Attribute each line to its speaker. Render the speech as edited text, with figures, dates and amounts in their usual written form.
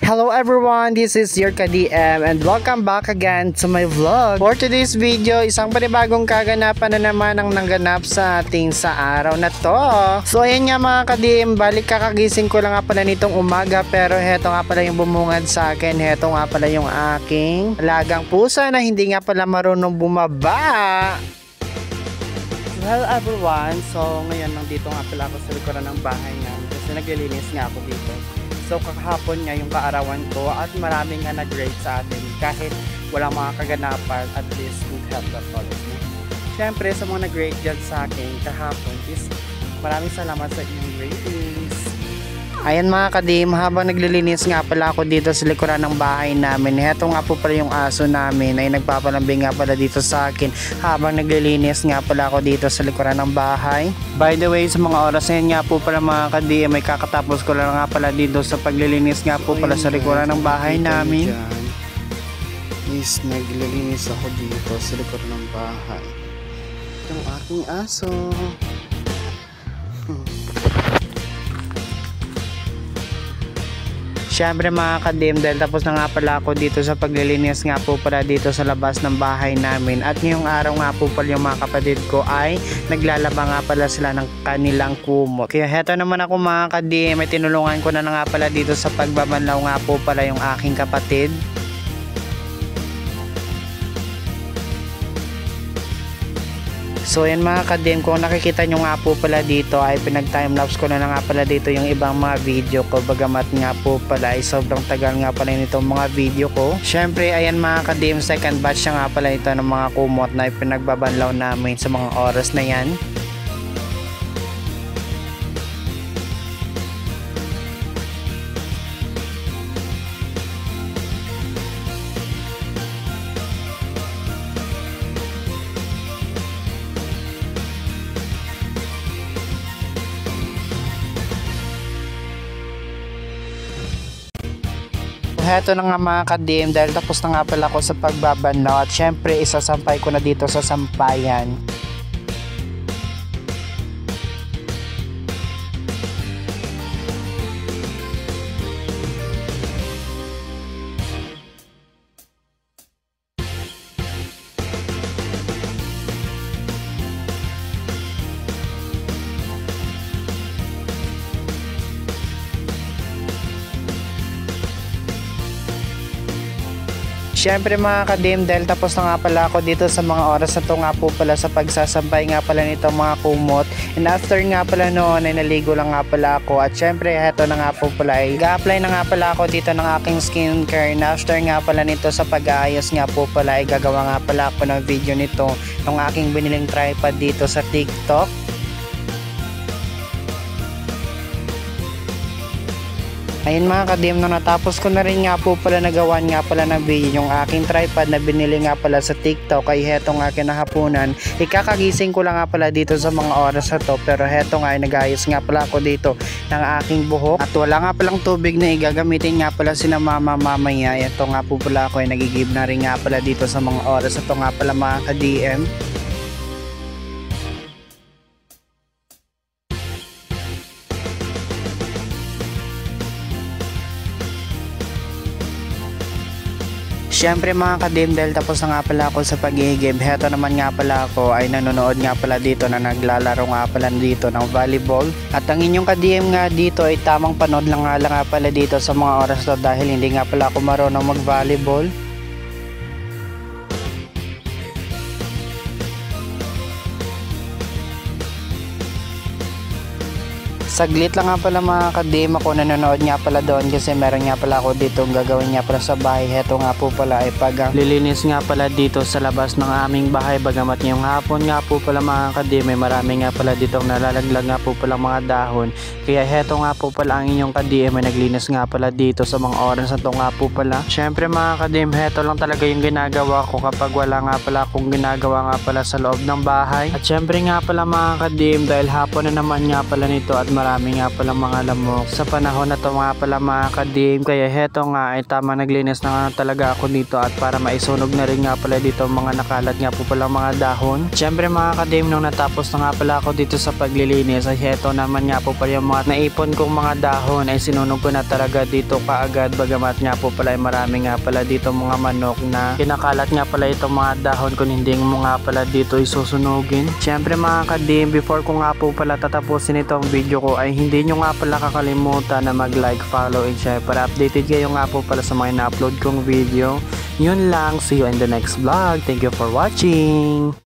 Speaker 1: Hello everyone, this is your KDM and welcome back again to my vlog. For today's video, isang panibagong kaganapan na naman ang nanganap sa ating sa araw na to. So ayan nga mga KDM, balik kakagising ko lang nga pala nitong umaga, pero heto nga pala yung bumungad sa akin. Heto nga pala yung aking alagang pusa na hindi nga pala marunong bumaba. Well everyone, so ngayon nandito nga pala ako sa likuran ng bahay nga kasi naglilinis nga ako dito. So kakahapon nga yung kaarawan ko at maraming nga nag-rate sa atin kahit walang mga kaganapan, at least we have the followers. Siyempre sa mga nag-rate dyan sa akin kahapon is maraming salamat sa inyong ratings. Ayan mga kadim, habang naglilinis nga pala ako dito sa likuran ng bahay namin, heto nga po pala yung aso namin ay nagpapalambing nga pala dito sa akin habang naglilinis nga pala ako dito sa likuran ng bahay. By the way, sa mga oras na yan nga po pala mga kadim, may kakatapos ko lang nga pala dito sa paglilinis nga po pala sa likuran ng bahay namin. Is naglilinis ako dito sa likuran ng bahay. Itong aking aso. Siyempre mga kadim, dahil tapos na nga pala ako dito sa paglilinis nga po pala dito sa labas ng bahay namin, at ngayong araw nga po pala yung mga kapatid ko ay naglalaba nga pala sila ng kanilang kumot. Kaya heto naman ako mga kadim, may tinulungan ko na nga pala dito sa pagbabanlaw nga po pala yung aking kapatid. So yan mga kadim, kung nakikita nyo nga po pala dito ay pinag-timelapse ko na nga pala dito yung ibang mga video ko, bagamat nga po pala ay sobrang tagal nga pala nitong mga video ko. Syempre ayan mga kadim, second batch nga pala ito ng mga kumot na pinagbabanlaw namin sa mga oras na yan. Heto na nga mga kadim, dahil tapos na nga pala ako sa pagbabanlaw at syempre isasampay ko na dito sa sampayan. Siyempre mga kadim, dahil tapos na nga pala ako dito sa mga oras na to nga po pala sa pagsasampay nga pala nito mga kumot, and after nga pala noon ay naligo lang nga pala ako, at syempre heto na nga po pala ay ga-apply na nga pala ako dito ng aking skincare, na after nga pala nito sa pag-aayos nga po pala ay gagawa nga pala ako ng video nito ng aking biniling tripod dito sa TikTok. Ayun mga kadim, nung natapos ko na rin nga po pala nagawan nga pala ng video yung aking tripod na binili nga pala sa TikTok, ay heto nga kinahaponan. Ikakagising ko lang nga pala dito sa mga oras na to, pero heto nga ay nag-ayos nga pala ako dito ng aking buhok. At wala nga palang tubig na igagamitin nga pala sina mama mamaya. Ito nga po pala ako ay nagigib na rin nga pala dito sa mga oras na to nga pala mga ka-DM. Siyempre mga kadim, dahil tapos na nga pala ako sa pag-ihigib, heto naman nga pala ako ay nanonood nga pala dito na naglalaro nga pala dito ng volleyball. At ang inyong ka-DM nga dito ay tamang panood lang nga pala dito sa mga oras to, dahil hindi nga pala ako marunong mag-volleyball. Saglit lang nga pala mga kadim, ako nanonood nga pala doon kasi meron nga pala ako dito gagawin nga pala sa bahay. Heto nga po pala ay lilinis nga pala dito sa labas ng aming bahay, bagamat ngayong hapon nga po pala mga kadim may marami nga pala ditong nalalaglag nga po pala mga dahon. Kaya heto nga po pala ang inyong kadim ay naglinis nga pala dito sa mga oras na to nga po pala. Syempre mga kadim, heto lang talaga yung ginagawa ko kapag wala nga pala akong ginagawa nga pala sa loob ng bahay. At syempre nga pala mga kadim, dahil hapon na naman nga pala nito at marami marami nga pala mga lamok sa panahon na to nga pala mga kadim. Kaya heto nga ay tama, naglinis na nga talaga ako dito at para maisunog na rin nga pala dito mga nakalat nga po pala mga dahon. Syempre mga kadim, nung natapos na nga pala ako dito sa paglilinis ay heto naman nga po pala yung mga naipon kong mga dahon ay sinunog ko na talaga dito kaagad. Bagamat nga po pala ay marami nga pala dito mga manok na kinakalat nga pala itong mga dahon kung hindi mo nga pala dito isusunugin. Syempre mga kadim, before ko nga po pala tatapusin itong video ko ay hindi nyo nga pala kakalimutan na mag-like, follow, and share para updated kayo nga po pala sa mga na-upload kong video. Yun lang, see you in the next vlog. Thank you for watching.